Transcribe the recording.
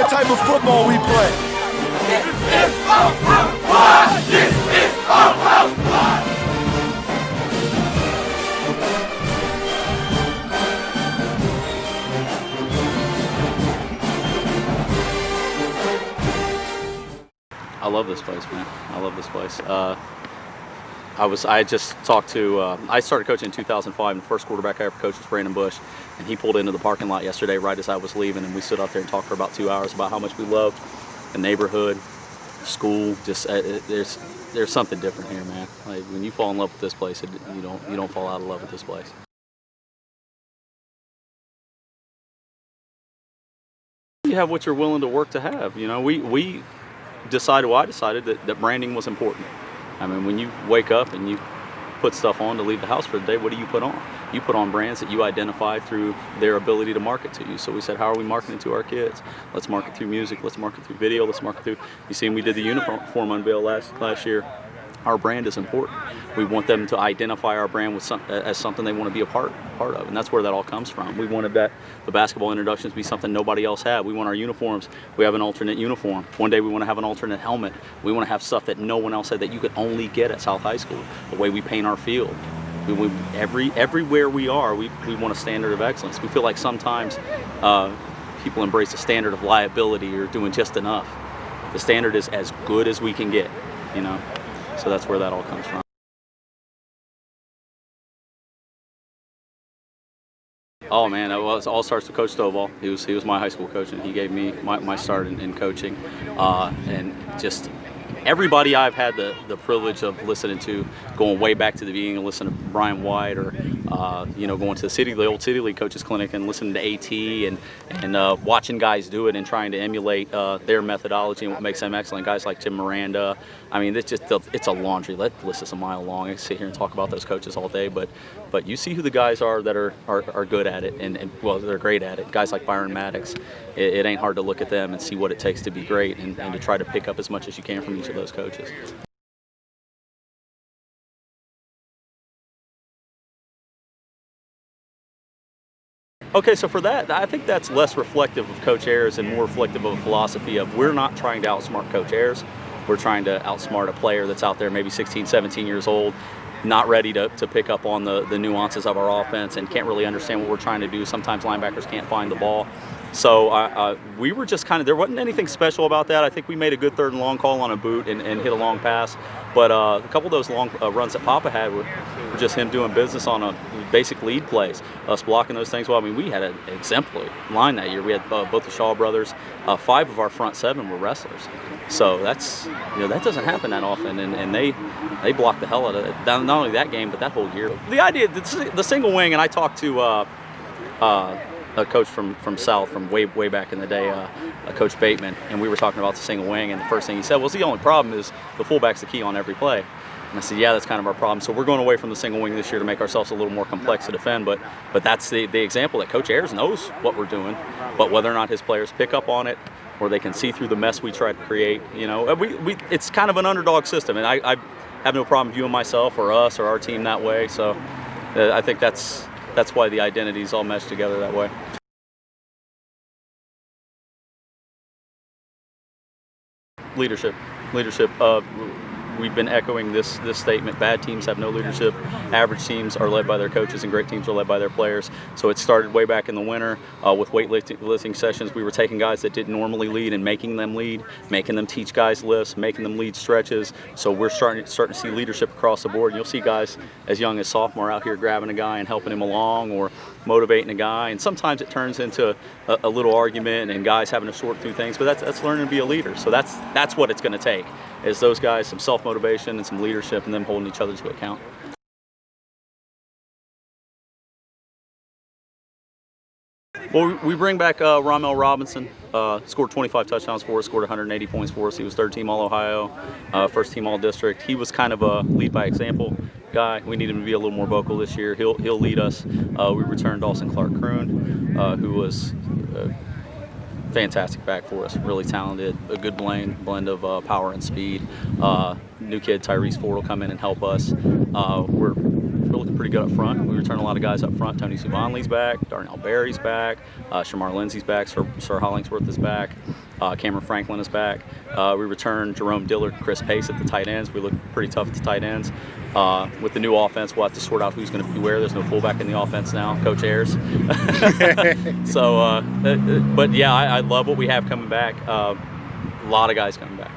type of football we play. This is Outhouse. This is Outhouse. I love this place, man. I love this place. I just talked to, I started coaching in 2005, and the first quarterback I ever coached was Brandon Bush, and he pulled into the parking lot yesterday right as I was leaving, and we stood out there and talked for about 2 hours about how much we loved the neighborhood, school. Just there's something different here, man. Like when you fall in love with this place, you don't fall out of love with this place. You have what you're willing to work to have. You know, I decided that branding was important. I mean, when you wake up and you put stuff on to leave the house for the day, what do you put on? You put on brands that you identify through their ability to market to you. So we said, how are we marketing to our kids? Let's market through music, let's market through video, let's market through, you see, we did the uniform unveil last year. Our brand is important. We want them to identify our brand with as something they want to be a part of, and that's where that all comes from. We wanted the basketball introductions to be something nobody else had. We want our uniforms. We have an alternate uniform. One day we want to have an alternate helmet. We want to have stuff that no one else had that you could only get at South High School. The way we paint our field. Everywhere we are, we want a standard of excellence. We feel like sometimes people embrace a standard of liability or doing just enough. The standard is as good as we can get, you know. So that's where that all comes from. Oh man, it all starts with Coach Stovall. He was my high school coach, and he gave me my start in coaching. And just everybody I've had the privilege of listening to, going way back to the beginning, and listening to Brian White, or going to the old City League Coaches Clinic and listening to AT and watching guys do it and trying to emulate their methodology and what makes them excellent. Guys like Tim Miranda. I mean, it's a laundry. That list is a mile long. I can sit here and talk about those coaches all day, but you see who the guys are that are good at it, and well, they're great at it. Guys like Byron Maddox. It ain't hard to look at them and see what it takes to be great, and to try to pick up as much as you can from each of those coaches. Okay, so for that, I think that's less reflective of Coach Ayers and more reflective of a philosophy of we're not trying to outsmart Coach Ayers. We're trying to outsmart a player that's out there maybe 16, 17 years old, not ready to pick up on the nuances of our offense and can't really understand what we're trying to do. Sometimes linebackers can't find the ball. So we were just kind of, there wasn't anything special about that. I think we made a good third and long call on a boot and hit a long pass. But a couple of those long runs that Papa had were just him doing business on a basic lead plays, us blocking those things well. I mean, we had an exemplary line that year. We had both the Shaw brothers. 5 of our front 7 were wrestlers. So that's, that doesn't happen that often, and they blocked the hell out of it. Not only that game, but that whole year. The idea, the single wing, and I talked to a coach from South from way back in the day, Coach Bateman, and we were talking about the single wing, and the first thing he said was the only problem is the fullback's the key on every play. And I said, yeah, that's kind of our problem. So we're going away from the single wing this year to make ourselves a little more complex to defend, but that's the example that Coach Ayers knows what we're doing, but whether or not his players pick up on it or they can see through the mess we try to create, it's kind of an underdog system, and I have no problem viewing myself or us or our team that way. So I think that's why the identities all mesh together that way. Leadership. We've been echoing this statement. Bad teams have no leadership. Average teams are led by their coaches, and great teams are led by their players. So it started way back in the winter with weightlifting sessions. We were taking guys that didn't normally lead and making them lead, making them teach guys lifts, making them lead stretches. So we're starting to see leadership across the board. And you'll see guys as young as sophomore out here grabbing a guy and helping him along, or motivating a guy. And sometimes it turns into a little argument and guys having to sort through things. But that's learning to be a leader. So that's what it's going to take. Is those guys, some self-motivation and some leadership, and them holding each other to account. Well, we bring back Ramel Robinson, scored 25 touchdowns for us, scored 180 points for us. He was third team All-Ohio, first team All-District. He was kind of a lead by example guy. We need him to be a little more vocal this year. He'll lead us. We returned Dawson Clark-Kroon, who was fantastic back for us, really talented, a good blend of power and speed. New kid Tyrese Ford will come in and help us. We're looking pretty good up front. We return a lot of guys up front. Tony Subonley's back, Darnell Berry's back, Shamar Lindsay's back, Sir Hollingsworth is back. Cameron Franklin is back. We returned Jerome Dillard, Chris Pace at the tight ends. We look pretty tough at the tight ends. With the new offense, we'll have to sort out who's going to be where. There's no fullback in the offense now, Coach Ayers. So, but yeah, I love what we have coming back. A lot of guys coming back.